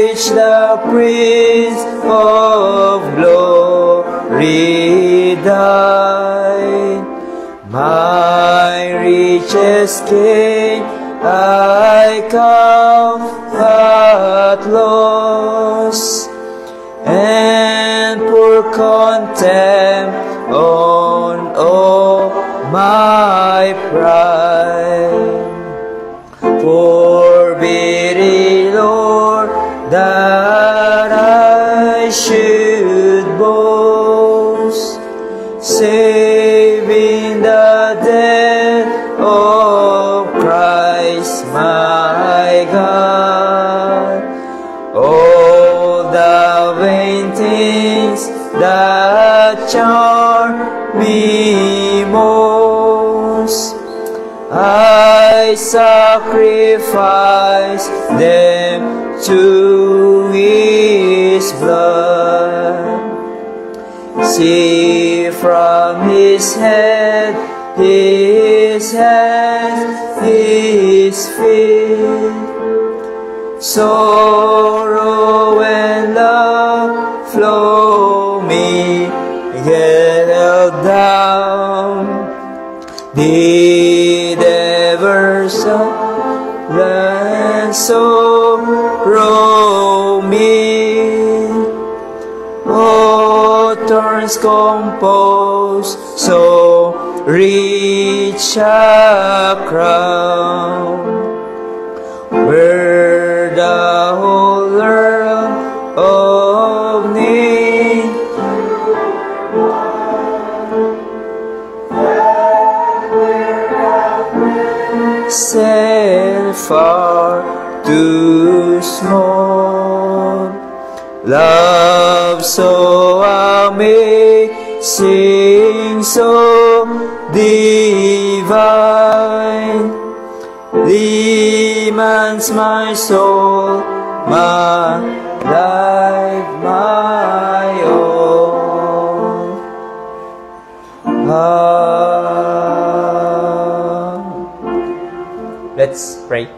which the Prince of Glory died. My richest gain I count at loss, and pour contempt on all my pride. Forbid it, Lord, that I should boast, saving the death of Christ my God. All the vain things that charm me most, I sacrifice them to His blood. See from His head, His hands, His feet, sorrow and love flow me held down. Did ever sorrow me? Oh, thorns compose so rich a crown, where the whole world of need set far too small. Love so amazing, so divine, demands my soul, my life, my all. Let's pray.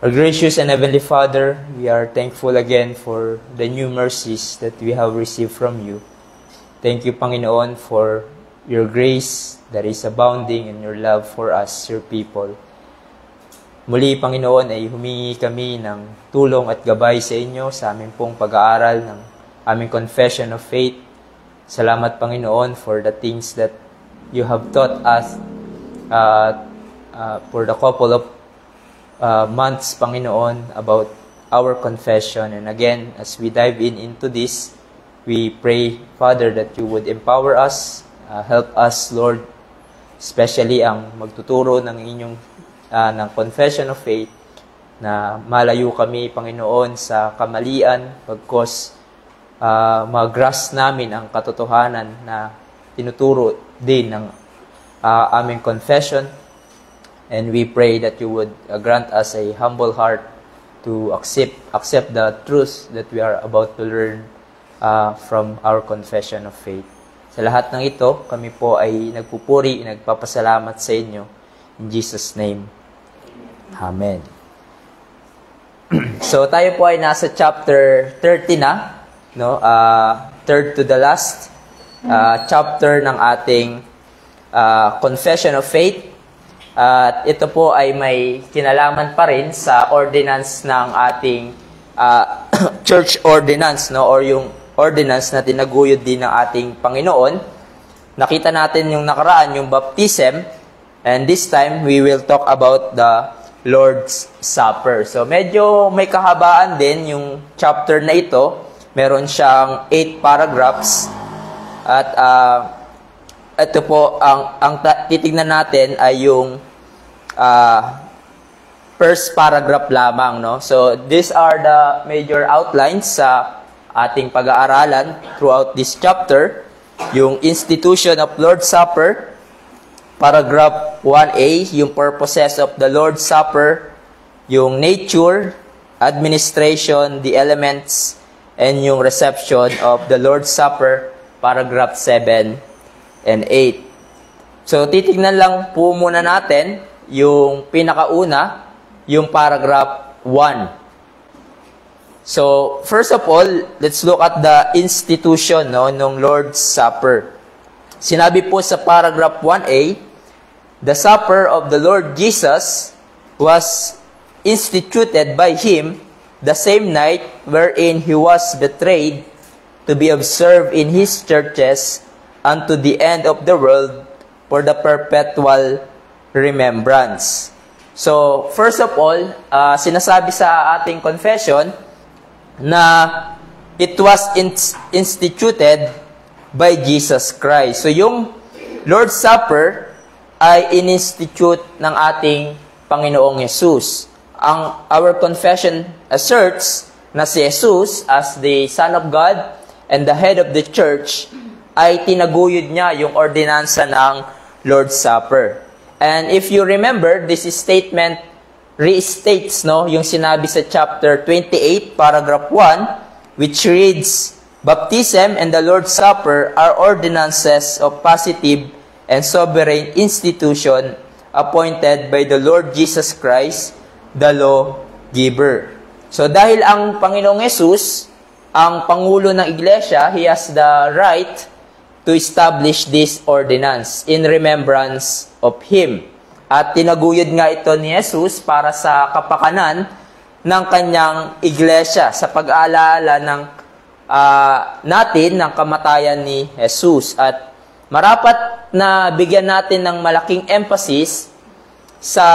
Our gracious and Heavenly Father, we are thankful again for the new mercies that we have received from you. Thank you, Panginoon, for your grace that is abounding and your love for us, your people. Muli, Panginoon, ay humingi kami ng tulong at gabay sa inyo sa aming pong pag-aaral ng aming confession of faith. Salamat, Panginoon, for the things that you have taught us for the couple of months, Panginoon, about our confession. And again, as we dive into this, we pray, Father, that you would empower us, help us, Lord, especially ang magtuturo ng inyong ng confession of faith, na malayo kami, Panginoon, sa kamalian, pagkos mag-grasp namin ang katotohanan na tinuturo din ng aming confession. And we pray that you would grant us a humble heart to accept the truths that we are about to learn from our confession of faith. Sa lahat ng ito, kami po ay nagpupuri, nagpapasalamat sa inyo. In Jesus' name, Amen. So tayo po ay nasa chapter 30 na, no? Third to the last chapter ng ating confession of faith. At ito po ay may kinalaman pa rin sa ordinance ng ating church ordinance, no? Or yung ordinance na tinaguyod din ng ating Panginoon. Nakita natin yung nakaraan, yung baptism, and this time we will talk about the Lord's Supper. So medyo may kahabaan din yung chapter na ito. Meron siyang 8 paragraphs. At ito po, ang titignan natin ay yung first paragraph lamang, no? So, these are the major outlines sa ating pag-aaralan throughout this chapter. Yung institution of Lord's Supper, paragraph 1a, yung purposes of the Lord's Supper, yung nature, administration, the elements, and yung reception of the Lord's Supper, paragraph 7 and 8. So, titignan lang po muna natin yung pinakauna, yung paragraph 1. So, first of all, let's look at the institution ng Lord's Supper. Sinabi po sa paragraph 1a, the supper of the Lord Jesus was instituted by Him the same night wherein He was betrayed, to be observed in His churches unto the end of the world for the perpetual remembrance. So, first of all, sinasabi sa ating confession na it was instituted by Jesus Christ. So, yung Lord's Supper ay in-institute ng ating Panginoong Jesus. Our confession asserts na si Jesus as the Son of God and the head of the church ay tinaguyod niya yung ordinansa ng Lord's Supper. And if you remember, this statement restates yung sinabi sa chapter 28, paragraph 1, which reads, Baptism and the Lord's Supper are ordinances of positive and sovereign institution appointed by the Lord Jesus Christ, the lawgiver. So dahil ang Panginoong Jesus, ang Pangulo ng Iglesia, He has the right to establish this ordinance in remembrance of Him. At tinaguyod nga ito ni Jesus para sa kapakanan ng kanyang iglesia sa pag-aalala ng natin ng kamatayan ni Jesus. At marapat na bigyan natin ng malaking emphasis sa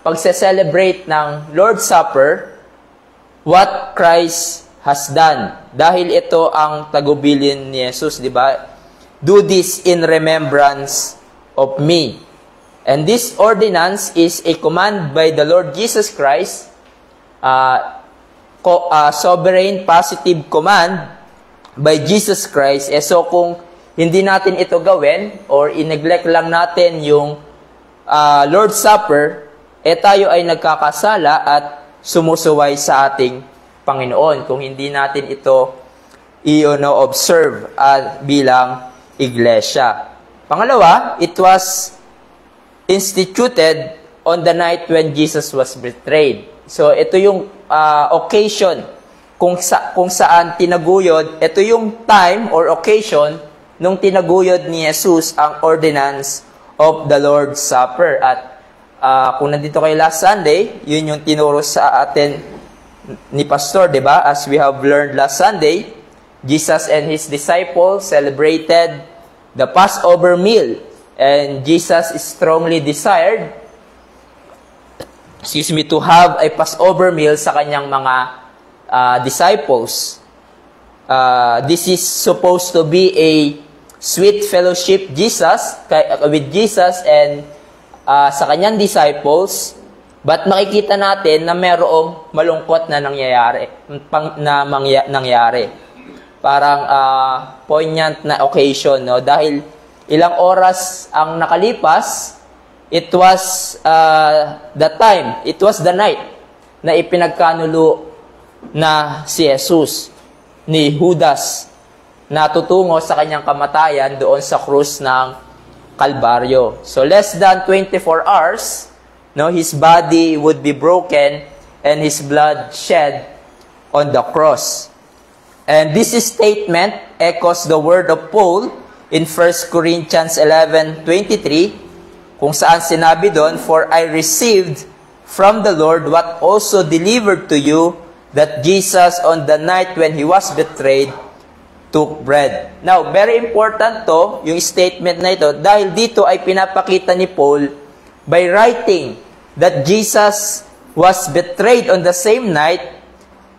pagse-celebrate ng Lord's Supper what Christ has done. Dahil ito ang tagubilin ni Jesus, di ba? Do this in remembrance of me. And this ordinance is a command by the Lord Jesus Christ, sovereign positive command by Jesus Christ. So kung hindi natin ito gawin or ineglect lang natin yung Lord's Supper, tayo ay nagkakasala at sumusuway sa ating Panginoon kung hindi natin ito observe bilang iglesia. Pangalawa, it was instituted on the night when Jesus was betrayed. So, ito yung occasion kung saan tinaguyod, ito yung time or occasion nung tinaguyod ni Jesus ang ordinance of the Lord's Supper. At kung nandito kayo last Sunday, yun yung tinuro sa atin ni Pastor, di ba? As we have learned last Sunday, Jesus and His disciples celebrated the Passover meal. And Jesus strongly desired, to have a Passover meal sa kanyang mga disciples. This is supposed to be a sweet fellowship with Jesus and sa kanyang disciples. But makikita natin na mayroong malungkot na nangyayari. Parang poignant na occasion, dahil ilang oras ang nakalipas, it was the night na ipinagkanulo na si Jesus ni Judas na tutungo sa kanyang kamatayan doon sa krus ng Kalbaryo. So less than 24 hours, his body would be broken and his blood shed on the cross. And this statement echoes the word of Paul in 1 Corinthians 11:23, kung saan sinabi doon, For I received from the Lord what also delivered to you, that Jesus on the night when He was betrayed, took bread. Now, very important to, yung statement na ito, dahil dito ay pinapakita ni Paul by writing that Jesus was betrayed on the same night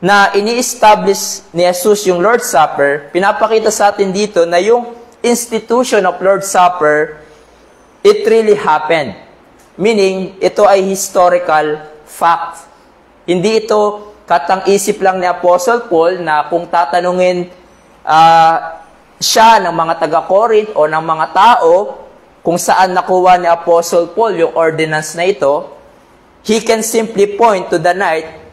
na ini-establish ni Jesus yung Lord's Supper. Pinapakita sa atin dito na yung institution of Lord's Supper, it really happened. Meaning, ito ay historical fact. Hindi ito katang-isip lang ni Apostle Paul na kung tatanungin siya ng mga taga-Corinth o ng mga tao kung saan nakuha ni Apostle Paul yung ordinance na ito, he can simply point to the night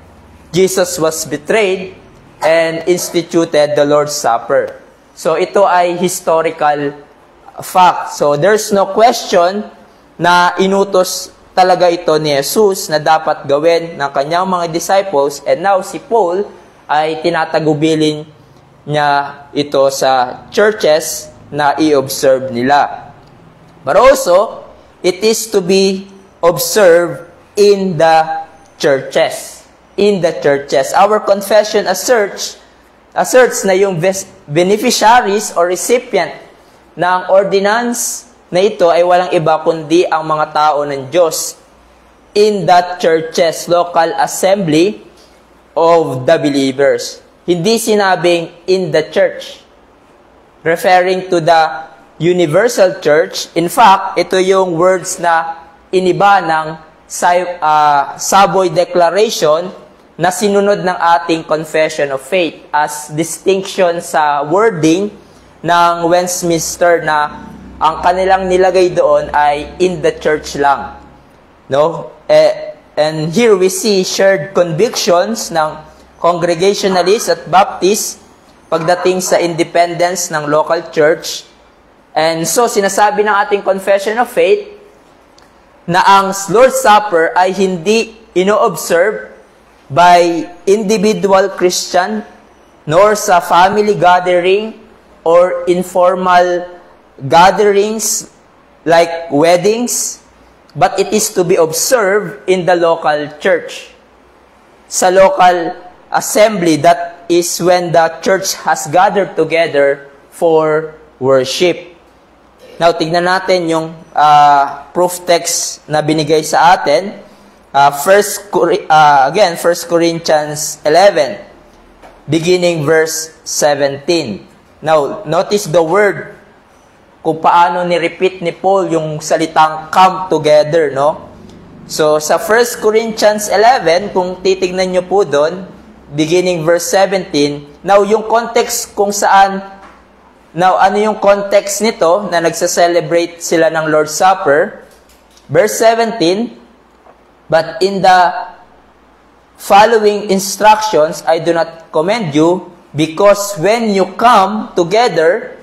Jesus was betrayed and instituted the Lord's Supper. So, ito ay historical fact. So, there's no question na inutos talaga ito ni Jesus na dapat gawin ng kanyang mga disciples. And now, si Paul ay tinatagubilin niya ito sa churches na i-observe nila. But also, it is to be observed in the churches. In the churches. Our confession asserts na yung beneficiaries or recipient ng ordinance na ito ay walang iba kundi ang mga tao ng Diyos in that churches, local assembly of the believers. Hindi sinabing in the church, referring to the universal church. In fact, ito yung words na iniba ng Savoy Declaration na sinunod ng ating Confession of Faith as distinction sa wording ng Westminster na ang kanilang nilagay doon ay in the church lang. No? And here we see shared convictions ng Congregationalists at Baptists pagdating sa independence ng local church. And so, sinasabi ng ating Confession of Faith na ang Lord's Supper ay hindi ino-observe by individual Christian nor sa family gathering or informal gatherings like weddings, but it is to be observed in the local church. Sa local assembly, that is when the church has gathered together for worship. Now, tignan natin yung proof text na binigay sa atin. 1 Corinthians 11, beginning verse 17. Now, notice the word, kung paano ni-repeat ni Paul yung salitang come together, no? So, sa 1 Corinthians 11, kung titignan nyo po doon, beginning verse 17, now, yung context kung saan, ano yung context nito na nagsa-celebrate sila ng Lord's Supper? Verse 17, but in the following instructions, I do not commend you, because when you come together,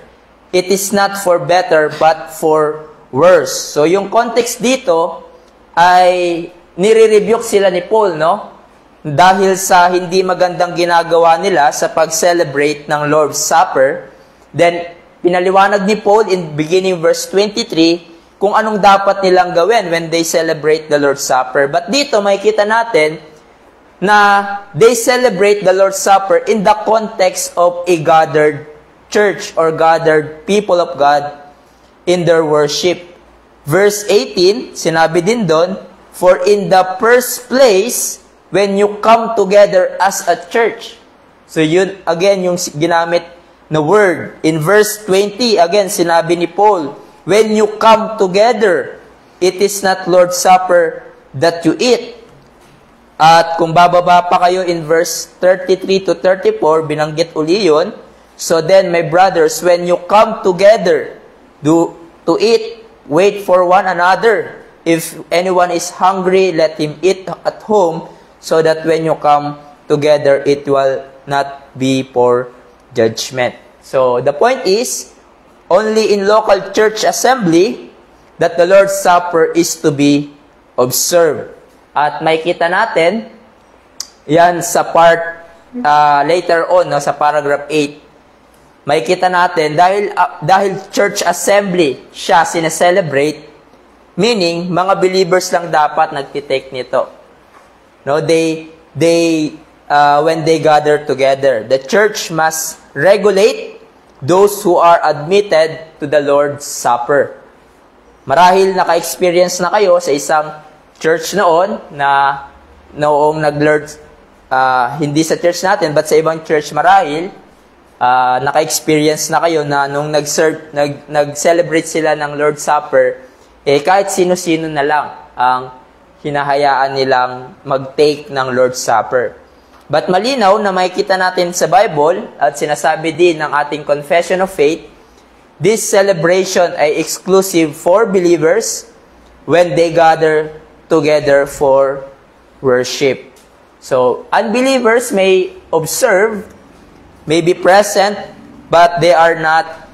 it is not for better, but for worse. So, yung context dito ay nire-rebuke sila ni Paul, no? Dahil sa hindi magandang ginagawa nila sa pag-celebrate ng Lord's Supper. Then, pinaliwanag ni Paul in beginning verse 23 kung anong dapat nilang gawin when they celebrate the Lord's Supper. But dito, makikita natin na they celebrate the Lord's Supper in the context of a gathered church or gathered people of God in their worship. Verse 18, sinabi din doon, for in the first place, when you come together as a church. So yun, again, yung ginamit na word. In verse 20, again, sinabi ni Paul, when you come together, it is not Lord's Supper that you eat. At kung bababa pa kayo in verse 33 to 34, binanggit uli yun. So then, my brothers, when you come together to eat, wait for one another. If anyone is hungry, let him eat at home, so that when you come together, it will not be for judgment. So, the point is, only in local church assembly, that the Lord's Supper is to be observed. At makikita natin, yan sa part later on, no, sa paragraph 8, makikita natin, dahil church assembly siya sineselebrate, meaning, mga believers lang dapat nagtitake nito. No, when they gather together, the church must regulate those who are admitted to the Lord's Supper. Marahil naka-experience na kayo sa isang church noon na noong hindi sa church natin, but sa ibang church marahil, naka-experience na kayo na nung nag-celebrate sila ng Lord's Supper, kahit sino-sino na lang ang hinahayaan nilang mag-take ng Lord's Supper. But malinaw na makikita natin sa Bible at sinasabi din ng ating Confession of Faith, this celebration ay exclusive for believers when they gather together for worship. So, unbelievers may observe, may be present, but they are not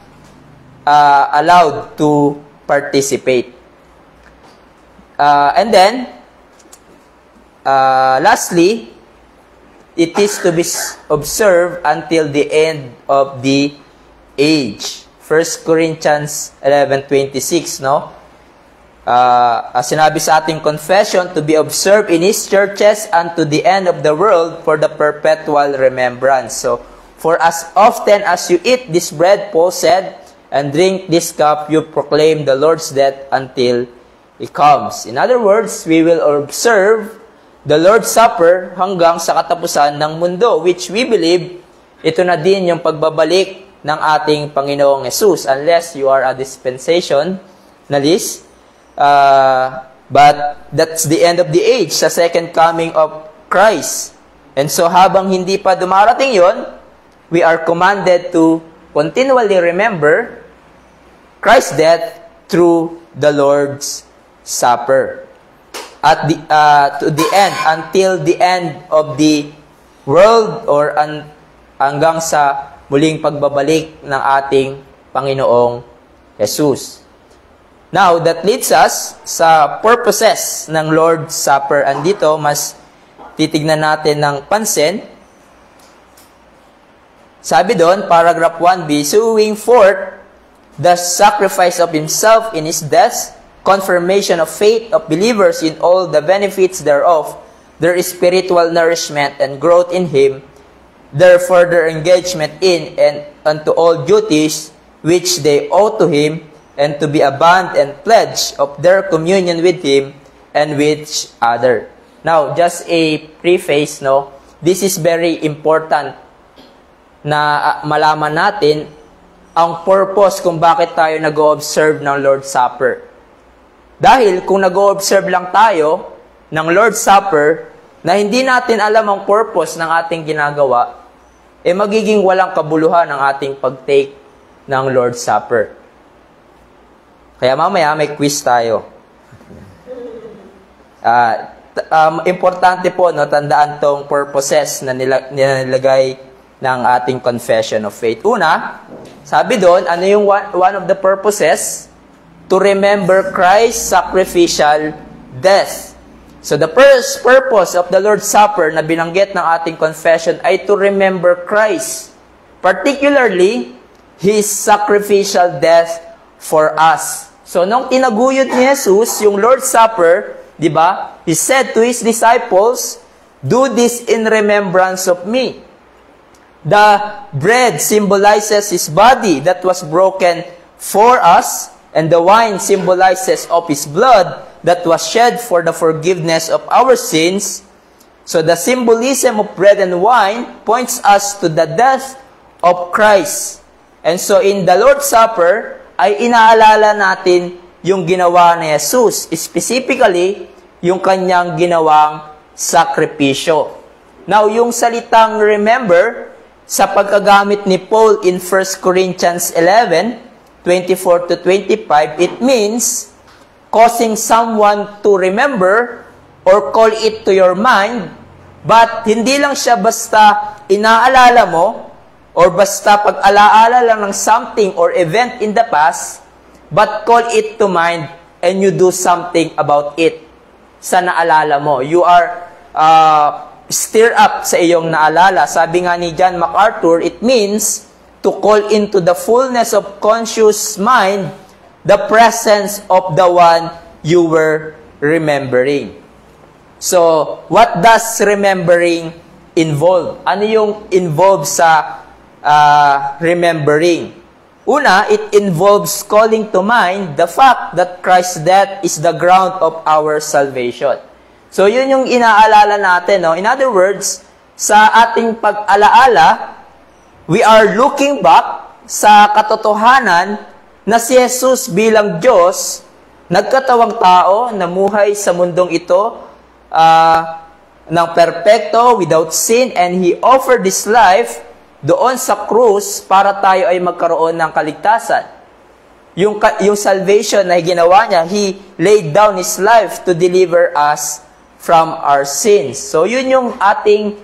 allowed to participate. And then, lastly, it is to be observed until the end of the age. 1 Corinthians 11:26, no? Sinabi sa ating confession, to be observed in His churches unto the end of the world for the perpetual remembrance. So, for as often as you eat this bread, Paul said, and drink this cup, you proclaim the Lord's death until He comes. In other words, we will observe the Lord's Supper hanggang sa katapusan ng mundo, which we believe, ito na din yung pagbabalik ng ating Panginoong Jesus, unless you are a dispensationalist. But that's the end of the age, sa second coming of Christ. And so habang hindi pa dumarating yon, we are commanded to continually remember Christ's death through the Lord's Supper. At the to the end, until the end of the world, or hanggang sa muling pagbabalik ng ating Panginoong Jesus. Now, that leads us sa purposes ng Lord's Supper. Andito, mas titignan natin ng pansin. Sabi doon, paragraph 1b, showing forth the sacrifice of Himself in His death, confirmation of faith of believers in all the benefits thereof, their spiritual nourishment and growth in Him, their further engagement in and unto all duties which they owe to Him, and to be a bond and pledge of their communion with Him and with each other. Now, just a preface, no? This is very important na malaman natin ang purpose kung bakit tayo nag-o-observe ng Lord's Supper. Dahil kung nag-o-observe lang tayo ng Lord's Supper na hindi natin alam ang purpose ng ating ginagawa, magiging walang kabuluhan ang ating pag-take ng Lord's Supper. Kaya mamaya may quiz tayo. Importante po, no, tandaan tong purposes na nilagay ng ating confession of faith. Una, sabi doon, ano yung one of the purposes? To remember Christ's sacrificial death. So the first purpose of the Lord's Supper na binanggit ng ating confession ay to remember Christ. Particularly, His sacrificial death for us. So nung tinaguyod ni Jesus yung Lord's Supper, di ba? He said to His disciples, "Do this in remembrance of me." The bread symbolizes His body that was broken for us, and the wine symbolizes of His blood that was shed for the forgiveness of our sins. So the symbolism of bread and wine points us to the death of Christ. And so in the Lord's Supper, ay inaalala natin yung ginawa ni Jesus, specifically, yung kanyang ginawang sakripisyo. Now, yung salitang remember, sa pagkagamit ni Paul in 1 Corinthians 11:24 to 25, it means causing someone to remember or call it to your mind, but hindi lang siya basta inaalala mo or basta pag-alaala lang ng something or event in the past, but call it to mind and you do something about it sa naalala mo. You are stir up sa iyong naalala. Sabi nga ni John MacArthur, it means to call into the fullness of conscious mind the presence of the one you were remembering. So, what does remembering involve? Ano yung involve sa remembering? Una, it involves calling to mind the fact that Christ's death is the ground of our salvation. So, yun yung inaalala natin. No? In other words, sa ating pag-alaala, we are looking back sa katotohanan na si Jesus bilang Diyos, nagkatawang tao, namuhay sa mundong ito ng perpekto, without sin, and He offered His life doon sa krus para tayo ay magkaroon ng kaligtasan. Yung salvation na ginawa niya, He laid down His life to deliver us from our sins. So, yun yung ating,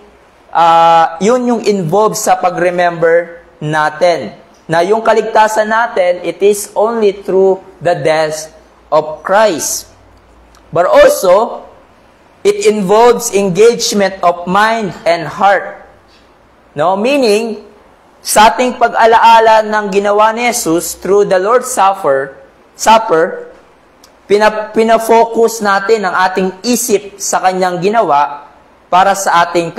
yun yung involved sa pag-remember natin. Na yung kaligtasan natin, it is only through the death of Christ. But also, It involves engagement of mind and heart. No? Meaning, sa ating pag-alaala ng ginawa ni Jesus through the Lord's Supper, pinafocus natin ang ating isip sa kanyang ginawa para sa ating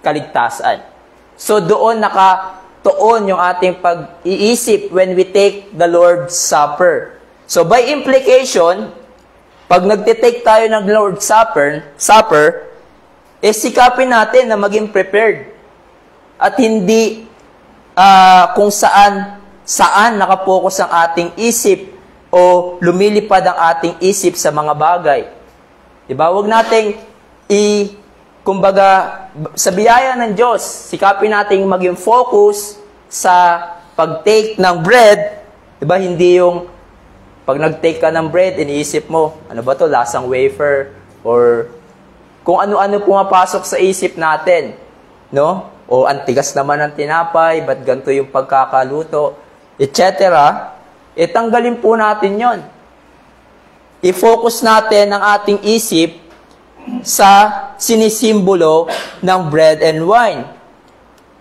kaligtasan. So doon nakatuon yung ating pag-iisip when we take the Lord's Supper. So by implication, pag nagtitake tayo ng Lord's Supper, sikapin natin na maging prepared. At hindi kung saan nakapokus ang ating isip o lumilipad ang ating isip sa mga bagay. Diba? Huwag nating kumbaga, sa biyaya ng Diyos, sikapin nating maging focus sa pag-take ng bread. Diba? Hindi yung pag nag-take ka ng bread, iniisip mo, ano ba to, lasang wafer, or kung ano-ano pumapasok sa isip natin. No? O antigas naman ang tinapay, ba't ganito yung pagkakaluto, etc. Tanggalin po natin yon. I-focus natin ang ating isip sa sinisimbolo ng bread and wine.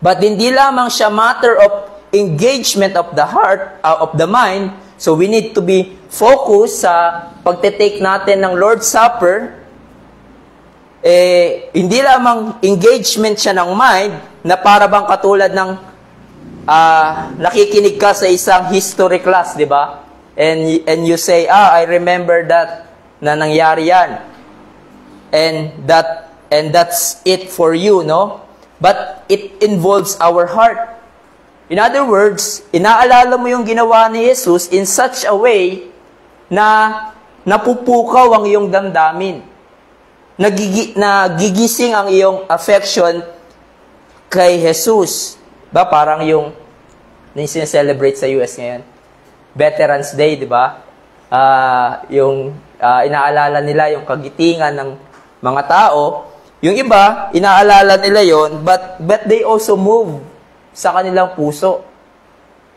But hindi lamang siya matter of engagement of the heart, of the mind, so we need to be focused sa pagtitake natin ng Lord's Supper. Hindi lamang engagement siya ng mind, na para bang katulad ng nakikinig ka sa isang history class, di ba? And you say, I remember that na nangyari yan. And that's it for you, no? But it involves our heart. In other words, inaalala mo yung ginawa ni Jesus in such a way na napupukaw ang iyong damdamin. Nagigising ang iyong affection kay Jesus. Ba, parang yung sineselebrate sa US ngayon. Veterans Day, di ba? Inaalala nila yung kagitingan ng mga tao. Yung iba, inaalala nila yon, but they also move sa kanilang puso.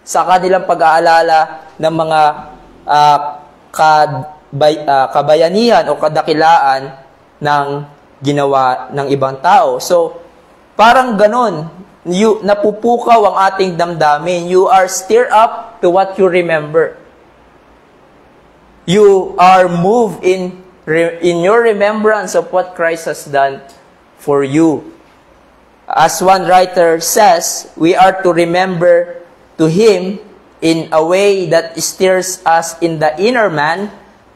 Sa kanilang pag-aalala ng mga kabayanihan o kadakilaan ng ginawa ng ibang tao. So, parang ganun, napupukaw ang ating damdamin. You are stirred up to what you remember. You are moved in your remembrance of what Christ has done for you. As one writer says, we are to remember to Him in a way that stirs us in the inner man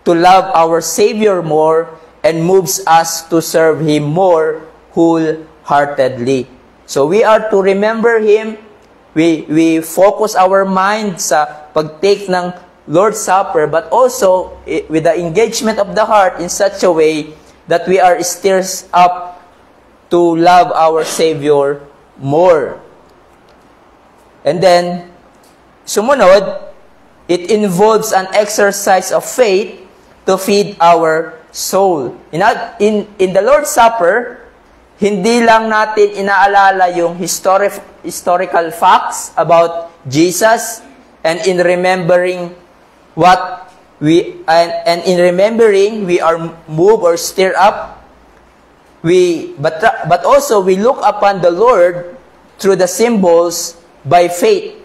to love our Savior more and moves us to serve Him more wholeheartedly. So we are to remember Him. We focus our mind sa pag-take ng Lord's Supper, but also with the engagement of the heart in such a way that we are stirred up to love our Savior more. And then, sumunod, it involves an exercise of faith to feed our soul. In the Lord's Supper, hindi lang natin inaalala yung historical facts about Jesus, and in remembering we are moved or stirred up. But also we look upon the Lord through the symbols by faith.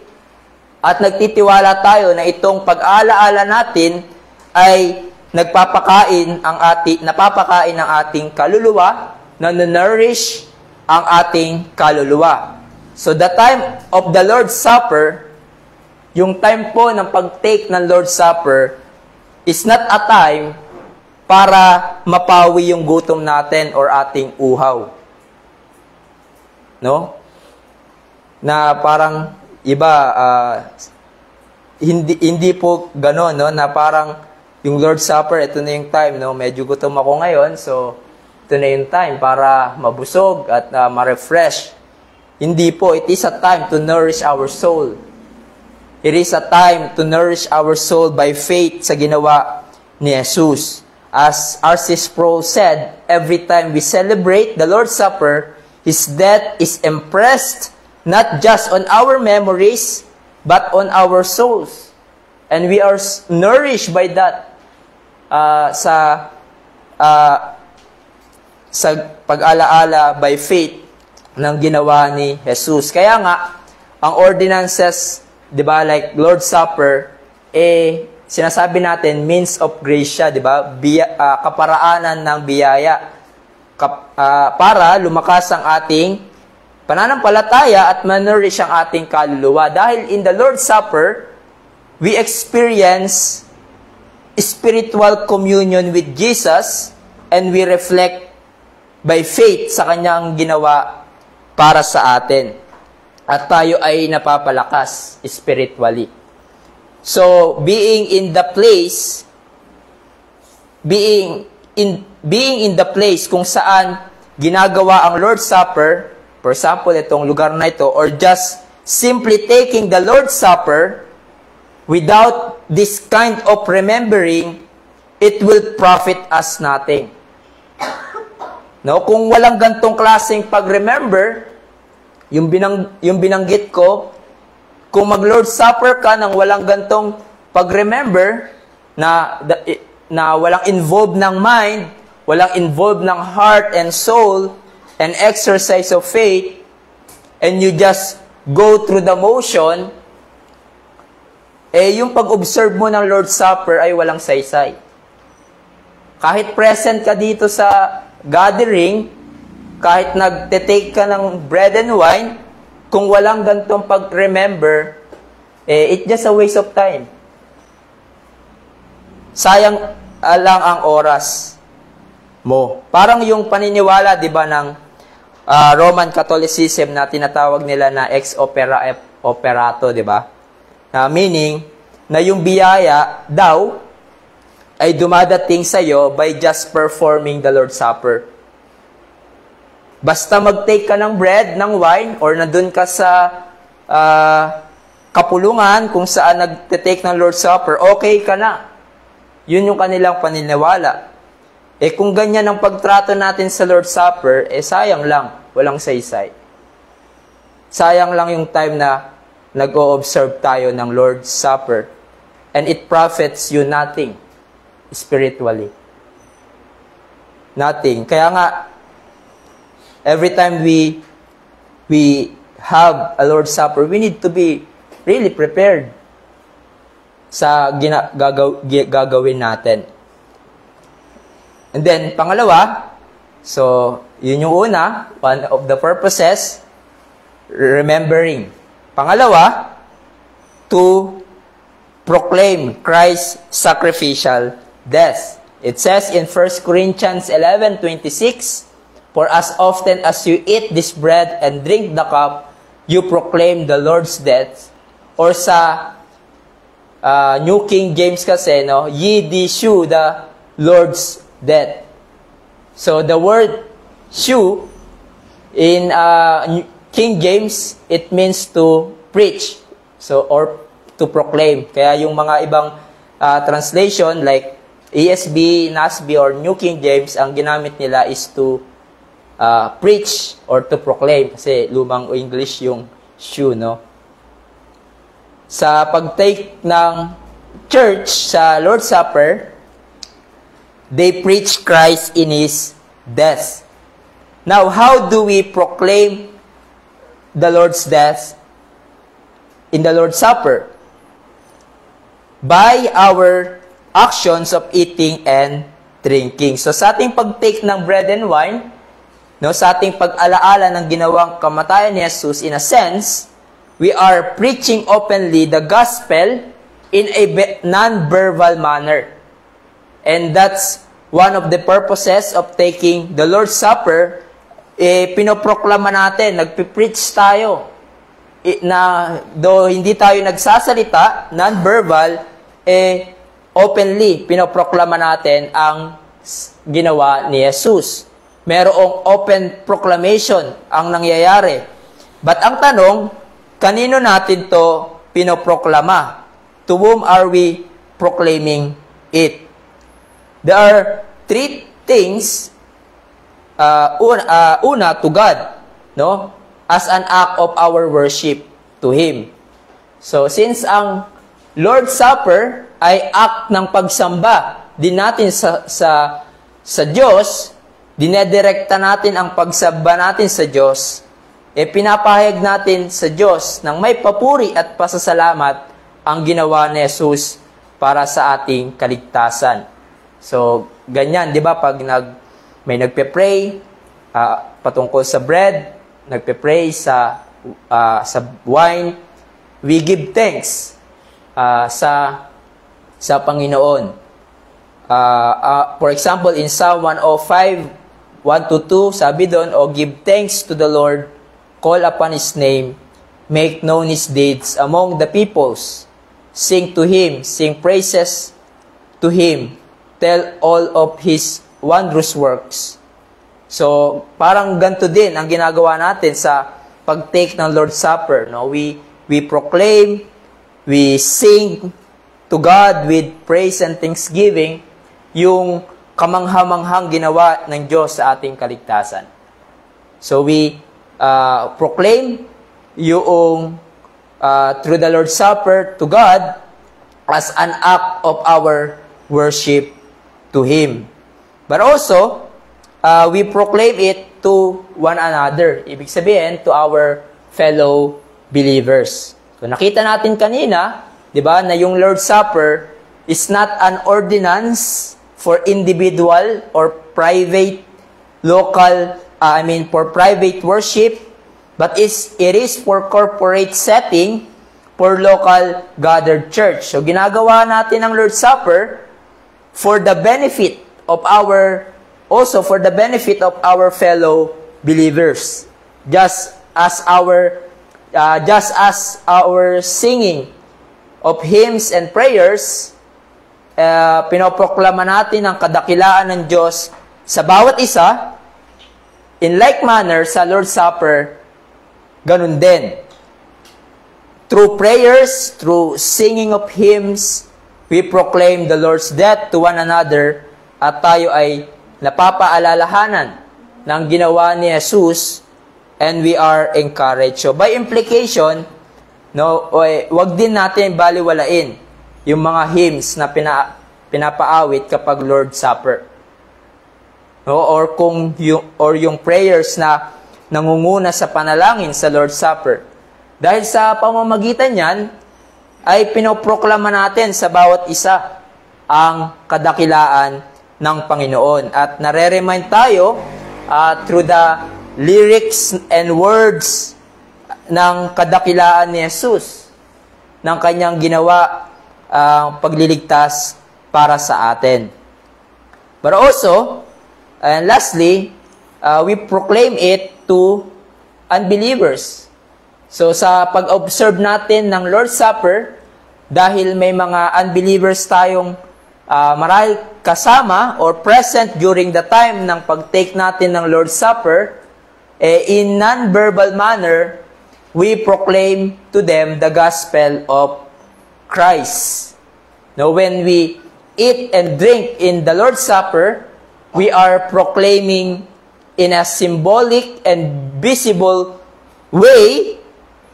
At nagtitiwala tayo na itong pag-aalaala natin ay napapakain ang ating kaluluwa, na-nourish ang ating kaluluwa. So the time of the Lord's Supper, yung time po ng pag-take ng Lord's Supper, is not a time para mapawi yung gutom natin or ating uhaw. No? Na parang iba, hindi po gano'n, no? Na parang yung Lord's Supper, ito na yung time, no? Medyo gutom ako ngayon, so ito na yung time para mabusog at ma-refresh. Hindi po, it is a time to nourish our soul. It is a time to nourish our soul by faith sa ginawa ni Jesus. As R.C. Sproul said, every time we celebrate the Lord's Supper, His death is impressed not just on our memories, but on our souls. And we are nourished by that. sa pag-alaala by faith ng ginawa ni Jesus. Kaya nga, ang ordinances, di ba, like Lord's Supper, sinasabi natin, means of grace siya, di ba? Kaparaanan ng biyaya. Para lumakas ang ating pananampalataya at manurish ang ating kaluluwa. Dahil in the Lord's Supper, we experience spiritual communion with Jesus and we reflect by faith sa kanyang ginawa para sa atin. At tayo ay napapalakas spiritually. So, being in the place kung saan ginagawa ang Lord's Supper, for example, itong lugar na ito, or just simply taking the Lord's Supper without this kind of remembering, it will profit us nothing. No, kung walang gantong klaseng pag-remember, yung binanggit ko, kung mag-Lord's Supper ka nang walang gantong pag-remember, na walang involved ng mind, walang involved ng heart and soul, and exercise of faith, and you just go through the motion, yung pag-observe mo ng Lord's Supper ay walang saysay. Kahit present ka dito sa gathering, kahit nagte-take ka ng bread and wine, kung walang gantong pag-remember, it's just a waste of time. Sayang lang ang oras mo. Parang yung paniniwala, di ba, ng Roman Catholicism na tinatawag nila na ex operato, di ba? Meaning, na yung biyaya daw ay dumadating sa'yo by just performing the Lord's Supper. Basta mag-take ka ng bread, ng wine, or nandun ka sa kapulungan kung saan nag-take ng Lord's Supper, okay ka na. Yun yung kanilang paniniwala. Kung ganyan ang pagtrato natin sa Lord's Supper, sayang lang, walang saysay. Sayang lang yung time na nag-o-observe tayo ng Lord's Supper. And it profits you nothing spiritually. Nothing. Kaya nga, every time we have a Lord's Supper, we need to be really prepared sa gagawin natin. And then, pangalawa, so, yun yung una, one of the purposes, remembering. Pangalawa, to proclaim Christ's sacrificial death. It says in 1 Corinthians 11:26, "For as often as you eat this bread and drink the cup, you proclaim the Lord's death." Or sa New King James kasi, no, "Ye do shew the Lord's death." So the word "shew" in King James, it means to preach. So, or to proclaim. Kaya yung mga ibang translation like ESV, NASB, or New King James, ang ginamit nila is to preach or to proclaim. Kasi lumang English yung "shew", no? Sa pag-take ng church sa Lord's Supper, they preach Christ in His death. Now, how do we proclaim the Lord's death in the Lord's Supper? By our actions of eating and drinking. So, sa ating pag-take ng bread and wine, no, sa ating pag-alaala ng ginawang kamatayan ni Jesus, in a sense, we are preaching openly the gospel in a non-verbal manner. And that's one of the purposes of taking the Lord's Supper. Pinoproklama natin, nagpipreach tayo, na though hindi tayo nagsasalita, non-verbal, openly, pinoproklama natin ang ginawa ni Jesus. Merong open proclamation ang nangyayari. But ang tanong, kanino natin to pinoproklama? To whom are we proclaiming it? There are three things. Una, to God, no? As an act of our worship to Him. So, since ang Lord's Supper ay act ng pagsamba din natin sa Diyos, dinedirekta natin ang pagsamba natin sa Diyos, pinapahayag natin sa Diyos ng may papuri at pasasalamat ang ginawa ni Jesus para sa ating kaligtasan. So, ganyan, di ba? Pag may nagpe-pray patungkol sa bread, nagpe-pray sa wine, we give thanks sa Panginoon. For example, in Psalm 105, 1-2, sabi doon, "O give thanks to the Lord, call upon His name, make known His deeds among the peoples. Sing to Him, sing praises to Him, tell all of His wondrous works." So, parang ganito din ang ginagawa natin sa pag-take ng Lord's Supper. No? We proclaim, we sing to God with praise and thanksgiving yung kamangha-manghang ginawa ng Diyos sa ating kaligtasan. So we proclaim yung through the Lord's Supper to God as an act of our worship to Him. But also, we proclaim it to one another. Ibig sabihin, to our fellow believers. So nakita natin kanina, di ba, na yung Lord's Supper is not an ordinance for individual or private, for private worship, but it is for corporate setting, for local gathered church. So, ginagawa natin ang Lord's Supper for the benefit of our fellow believers. Just as our singing of hymns and prayers, pinoproklama natin ang kadakilaan ng Diyos sa bawat isa, in like manner, sa Lord's Supper, ganun din. Through prayers, through singing of hymns, we proclaim the Lord's death to one another, at tayo ay napapaalalahanan ng ginawa ni Jesus, and we are encouraged. So, by implication, wag din natin baliwalain yung mga hymns na pinapaawit kapag Lord's Supper. Or yung prayers na nangunguna sa panalangin sa Lord's Supper. Dahil sa pamamagitan niyan, ay pinoproklama natin sa bawat isa ang kadakilaan ng Panginoon. At nare-remind tayo through the lyrics and words ng kadakilaan ni Jesus, ng kanyang ginawa pagliligtas para sa atin. But also, and lastly, we proclaim it to unbelievers. So sa pag-observe natin ng Lord's Supper, dahil may mga unbelievers tayong marahil kasama or present during the time ng pag-take natin ng Lord's Supper, in non-verbal manner, we proclaim to them the gospel of Christ. Now, when we eat and drink in the Lord's Supper, we are proclaiming in a symbolic and visible way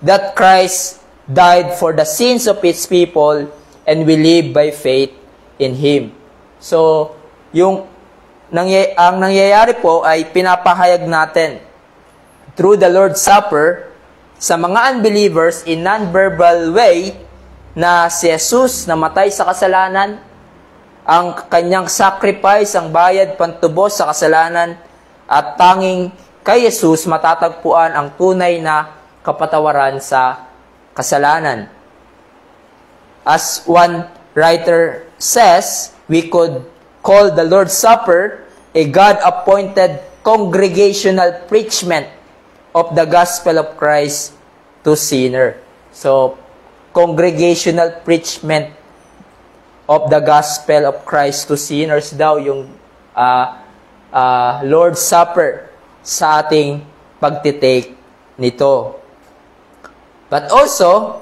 that Christ died for the sins of His people, and we live by faith in Him. So, ang nangyayari po ay pinapahayag natin through the Lord's Supper sa mga unbelievers in non-verbal way na si Jesus namatay sa kasalanan, ang kanyang sacrifice, ang bayad pantubos sa kasalanan, at tanging kay Jesus matatagpuan ang tunay na kapatawaran sa kasalanan. As one writer says, we could call the Lord's Supper a God-appointed congregational preachment of the gospel of Christ to sinner. So, congregational preachment of the gospel of Christ to sinners daw yung Lord's Supper sa ating pagtitake nito. But also,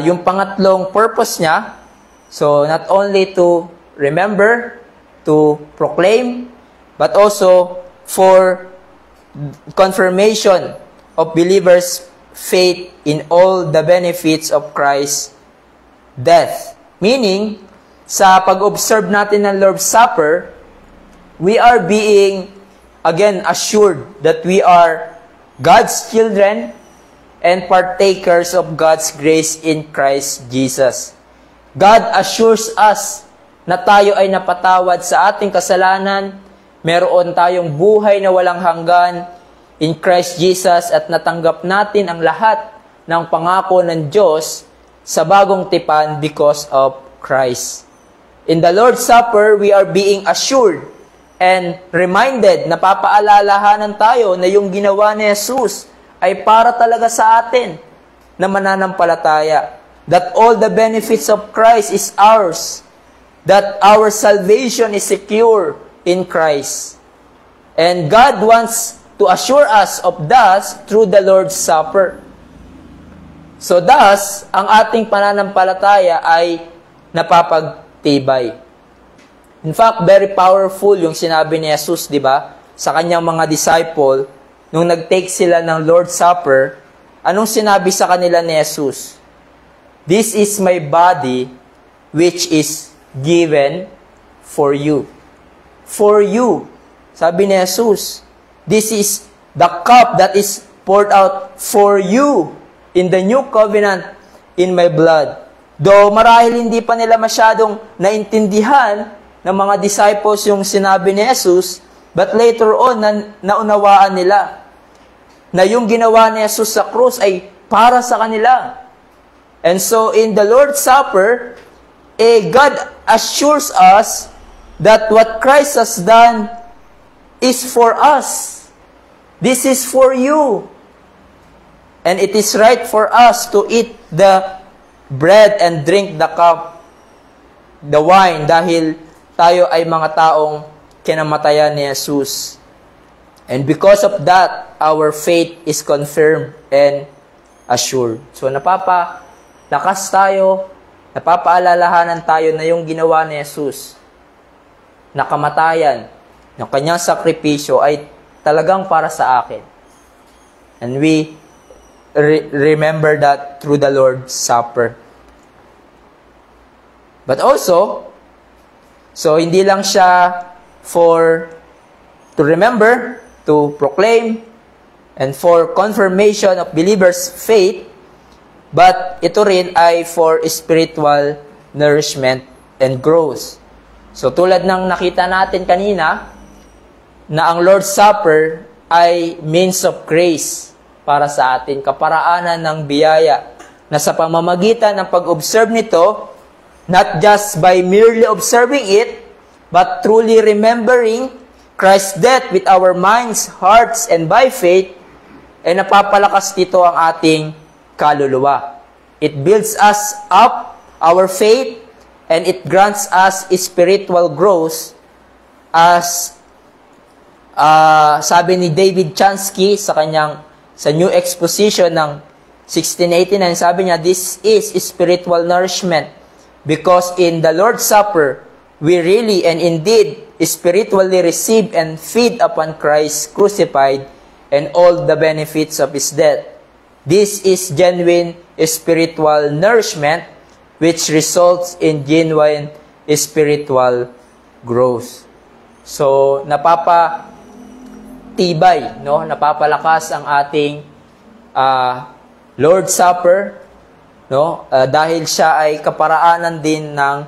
yung pangatlong purpose niya, so not only to remember, to proclaim, but also for confirmation of believers' faith in all the benefits of Christ's death. Meaning, sa pag-observe natin ng Lord's Supper, we are being, again, assured that we are God's children and partakers of God's grace in Christ Jesus. God assures us na tayo ay napatawad sa ating kasalanan, meron tayong buhay na walang hanggan in Christ Jesus at natanggap natin ang lahat ng pangako ng Diyos sa bagong tipan because of Christ. In the Lord's Supper, we are being assured and reminded, napapaalalahanan tayo na yung ginawa ni Jesus ay para talaga sa atin na mananampalataya. That all the benefits of Christ is ours. That our salvation is secure in Christ. And God wants to assure us of that through the Lord's Supper. So thus, ang ating pananampalataya ay napapagtibay. In fact, very powerful yung sinabi ni Jesus, di ba? Sa kanyang mga disciple, nung nag-take sila ng Lord's Supper, anong sinabi sa kanila ni Jesus? This is my body which is given for you. For you. Sabi ni Jesus, this is the cup that is poured out for you in the new covenant in my blood. Though marahil hindi pa nila masyadong naintindihan ng mga disciples yung sinabi ni Jesus, but later on, naunawaan nila na yung ginawa ni Jesus sa krus ay para sa kanila. And so, in the Lord's Supper, God assures us that what Christ has done is for us. This is for you. And it is right for us to eat the bread and drink the cup, the wine, dahil tayo ay mga taong kinamatayan ni Jesus. And because of that, our faith is confirmed and assured. So napapalakas tayo, napapaalalahanan tayo na yung ginawa ni Jesus, na kamatayan, ng kanyang sakripisyo ay talagang para sa akin. And we remember that through the Lord's Supper. But also, so hindi lang siya to remember, to proclaim, and for confirmation of believers' faith, but ito rin ay for spiritual nourishment and growth. So tulad ng nakita natin kanina, na ang Lord's Supper ay means of grace para sa atin, kaparaanan ng biyaya, na sa pamamagitan ng pag-observe nito, not just by merely observing it, but truly remembering Christ's death with our minds, hearts, and by faith, ay napapalakas nito ang ating kaluluwa. It builds us up, our faith, and it grants us spiritual growth as sabi ni David Chansky sa New Exposition ng 1689, sabi niya, this is spiritual nourishment because in the Lord's Supper, we really and indeed spiritually receive and feed upon Christ crucified and all the benefits of His death. This is genuine spiritual nourishment which results in genuine spiritual growth. So, napapatibay, no? Napapalakas ang ating Lord's Supper, no? Dahil siya ay kaparaanan din ng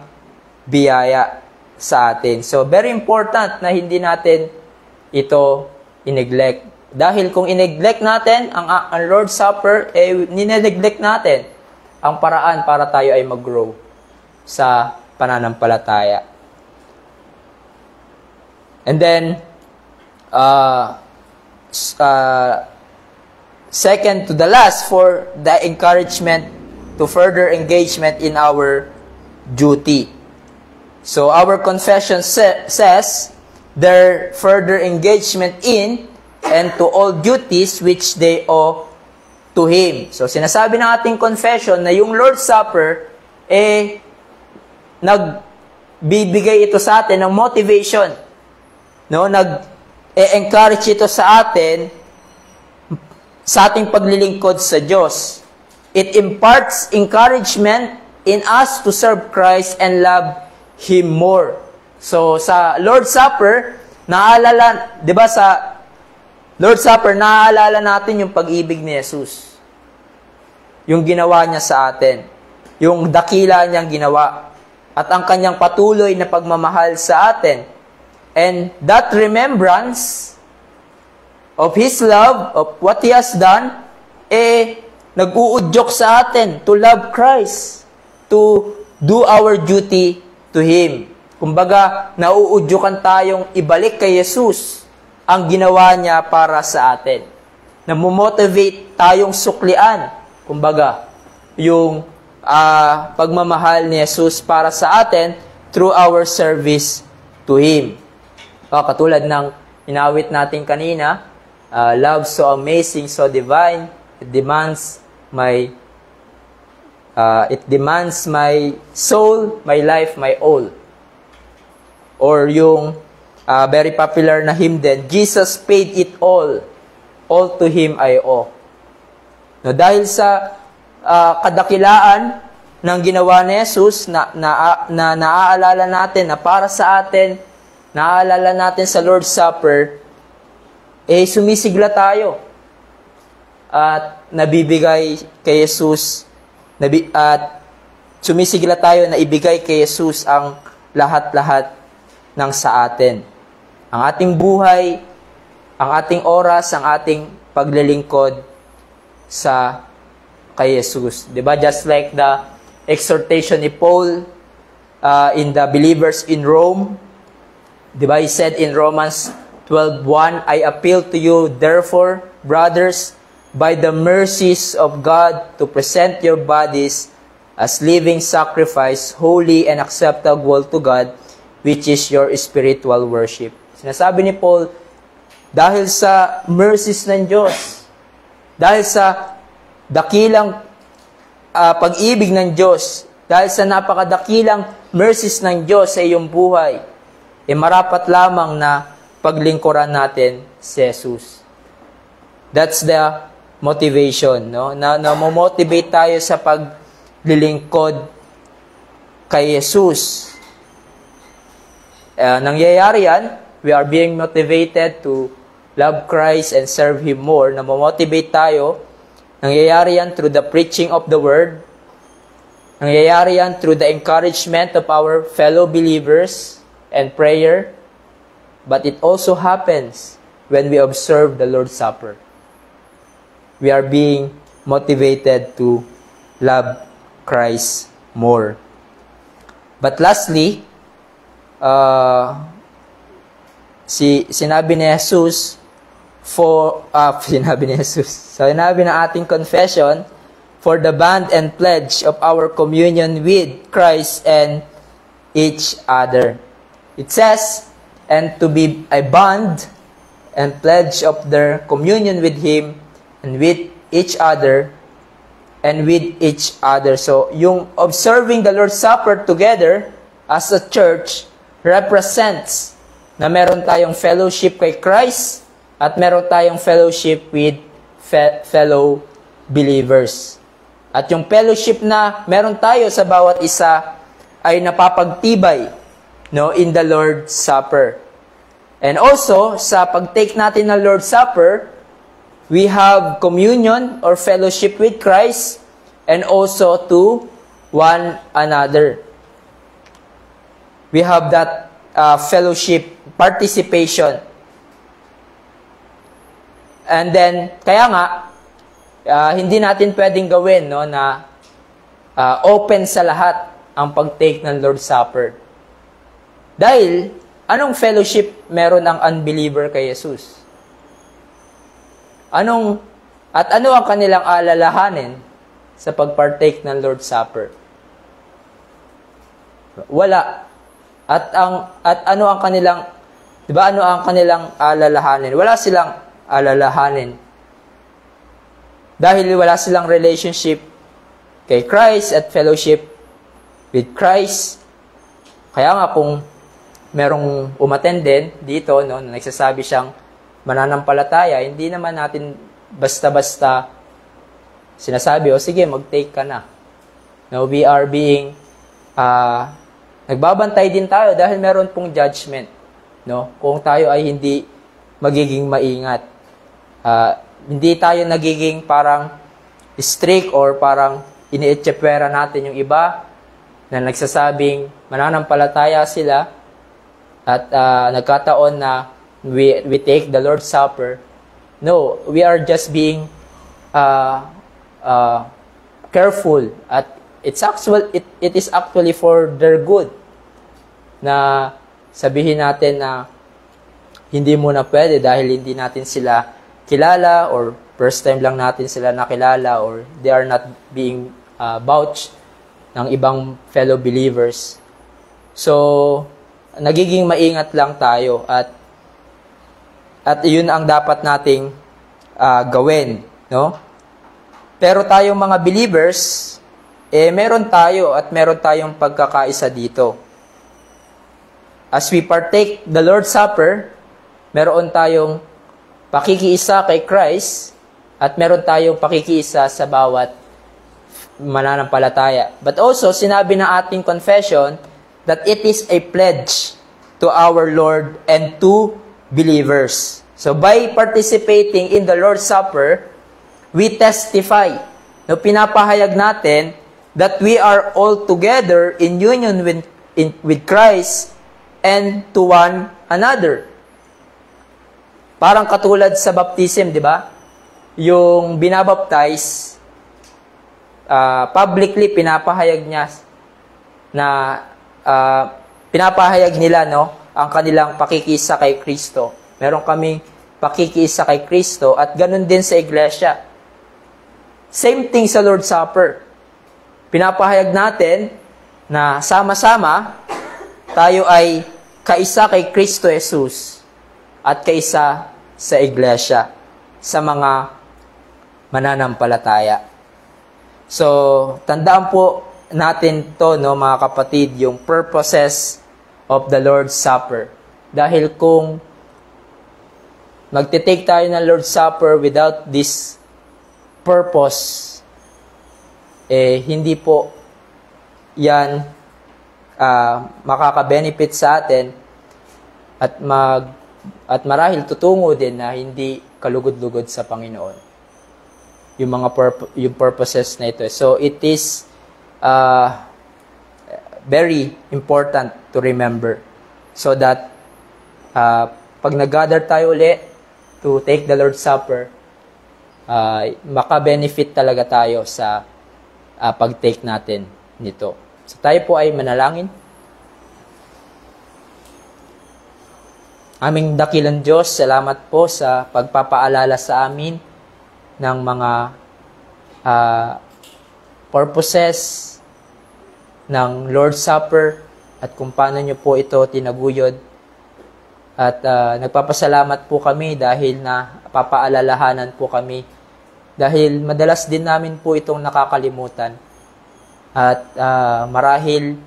biyaya sa atin. So, very important na hindi natin ito ineglect. Dahil kung ineglect natin ang Lord's Supper, nineglect natin ang paraan para tayo ay mag-grow sa pananampalataya. And then, second to the last, for the encouragement to further engagement in our duty. So, our confession says, their further engagement in and to all duties which they owe to Him. So, sinasabi ng ating confession na yung Lord's Supper, nagbibigay ito sa atin ng motivation. No? Nag-encourage ito sa atin sa ating paglilingkod sa Diyos. It imparts encouragement in us to serve Christ and love Him more. So, sa Lord's Supper, Naaalala, di ba sa Lord's Supper, naaalala natin yung pag-ibig ni Jesus. Yung ginawa niya sa atin. Yung dakila niyang ginawa. At ang kanyang patuloy na pagmamahal sa atin. And that remembrance of His love, of what He has done, nag-uudyok sa atin to love Christ, to do our duty to Him. Kumbaga, nauudyokan tayong ibalik kay Jesus ang ginawa niya para sa atin. Namomotivate tayong suklian, kumbaga, yung pagmamahal ni Jesus para sa atin through our service to Him. Katulad ng inawit natin kanina, love so amazing, so divine, it demands my soul, my life, my all. Or yung very popular na hymn din, Jesus paid it all to Him I owe. No, dahil sa kadakilaan ng ginawa ni Jesus na naaalala natin na para sa atin, naaalala natin sa Lord's Supper, sumisigla tayo at nabibigay kay Jesus at sumisigla tayo na ibigay kay Jesus ang lahat-lahat ng sa atin. Ang ating buhay, ang ating oras, ang ating paglilingkod sa kay Jesus. Diba? Just like the exhortation ni Paul in the believers in Rome. Diba? He said in Romans 12:1, I appeal to you, therefore, brothers, by the mercies of God, to present your bodies as living sacrifice, holy and acceptable to God, which is your spiritual worship. Sinasabi ni Paul, dahil sa mercies ng Diyos, dahil sa dakilang pag-ibig ng Diyos, dahil sa napakadakilang mercies ng Diyos sa iyong buhay, marapat lamang na paglingkuran natin si Jesus. That's the motivation, no? Na motivate tayo sa paglilingkod kay Jesus. Nangyayari yan, we are being motivated to love Christ and serve Him more. Namomotivate tayo. Nangyayari yan through the preaching of the Word. Nangyayari yan through the encouragement of our fellow believers and prayer. But it also happens when we observe the Lord's Supper. We are being motivated to love Christ more. But lastly, sinabi ni Jesus sinabi ng ating confession, for the bond and pledge of our communion with Christ and each other. It says, and to be a bond and pledge of their communion with Him and with each other and with each other. So, yung observing the Lord's Supper together as a church represents na meron tayong fellowship kay Christ at meron tayong fellowship with fellow believers. At yung fellowship na meron tayo sa bawat isa ay napapagtibay, no, in the Lord's Supper. And also, sa pag-take natin ng Lord's Supper, we have communion or fellowship with Christ and also to one another. We have that fellowship, participation. And then, kaya nga, hindi natin pwedeng gawin, no, na open sa lahat ang pag-take ng Lord's Supper. Dahil, anong fellowship meron ang unbeliever kay Jesus? Ano ang kanilang alalahanin sa pag-partake ng Lord's Supper? Wala. At ano ang kanilang, 'di ba, ano ang kanilang alalahanin? Wala silang alalahanin. Dahil wala silang relationship kay Christ at fellowship with Christ. Kaya nga kung merong umattend din dito, no, na nagsasabi siyang mananampalataya, hindi naman natin basta-basta sinasabi, o sige, mag-take ka na. No, we are being nagbabantay din tayo dahil meron pong judgment. no? Kung tayo ay hindi magiging maingat. Hindi tayo nagiging parang strict or parang iniitsepwera natin yung iba na nagsasabing mananampalataya sila at nagkataon na we take the Lord's Supper. No, we are just being careful at it is actually for their good na sabihin natin na hindi muna pwede dahil hindi natin sila kilala or first time lang natin sila nakilala or they are not being vouched ng ibang fellow believers. So, nagiging maingat lang tayo at yun ang dapat nating gawin, no? Pero tayong mga believers, meron tayong pagkakaisa dito. As we partake the Lord's Supper, meron tayong pakikiisa kay Christ at meron tayong pakikiisa sa bawat mananampalataya. But also, sinabi ng ating confession that it is a pledge to our Lord and to believers. So, by participating in the Lord's Supper, we testify. No, pinapahayag natin that we are all together in union with Christ and to one another. Parang katulad sa baptism, di ba? Yung binabaptize, publicly pinapahayag niya na pinapahayag nila, no, ang kanilang pakikisa kay Kristo. Meron kaming pakikisa kay Kristo at ganun din sa iglesia. Same thing sa Lord's Supper. Pinapahayag natin na sama-sama tayo ay kaisa kay Kristo Jesus at kaisa sa iglesia, sa mga mananampalataya. So, tandaan po natin to, no, mga kapatid, yung purposes of the Lord's Supper. Dahil kung magte-take tayo ng Lord's Supper without this purpose, hindi po yan makaka-benefit sa atin at marahil tutungo din na hindi kalugod-lugod sa Panginoon yung purposes na ito. So it is very important to remember so that pag nag-gather tayo uli to take the Lord's Supper, maka-benefit talaga tayo sa pag-take natin nito. So tayo po ay manalangin. Aming dakilang Diyos, salamat po sa pagpapaalala sa amin ng mga purposes ng Lord's Supper at kung paano nyo po ito tinaguyod. At nagpapasalamat po kami dahil na papaalalahanan po kami. Dahil madalas din namin po itong nakakalimutan. At marahil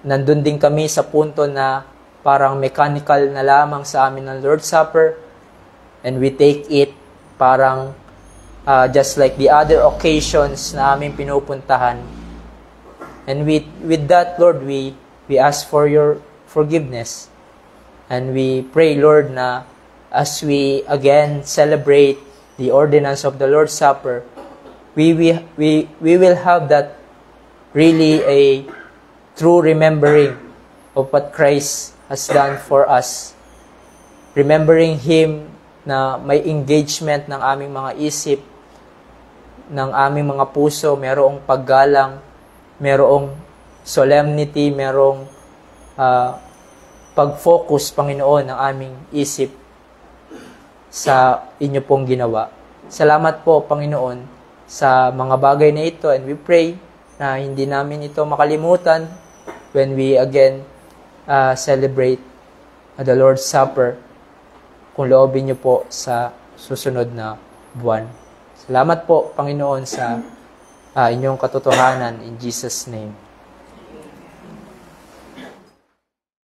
nandun din kami sa punto na parang mechanical na lamang sa amin ng Lord's Supper. And we take it parang just like the other occasions na aming pinupuntahan. And with that, Lord, we ask for your forgiveness. And we pray, Lord, na as we again celebrate the ordinance of the Lord's Supper, we will have that really a true remembering of what Christ has done for us. Remembering Him na may engagement ng aming mga isip, ng aming mga puso, merong paggalang, merong solemnity, merong pag-focus, Panginoon, ng aming isip sa inyo pong ginawa. Salamat po, Panginoon, sa mga bagay na ito, and we pray na hindi namin ito makalimutan when we again celebrate the Lord's Supper, kung loobin niyo po sa susunod na buwan. Salamat po, Panginoon, sa inyong katotohanan. In Jesus' name.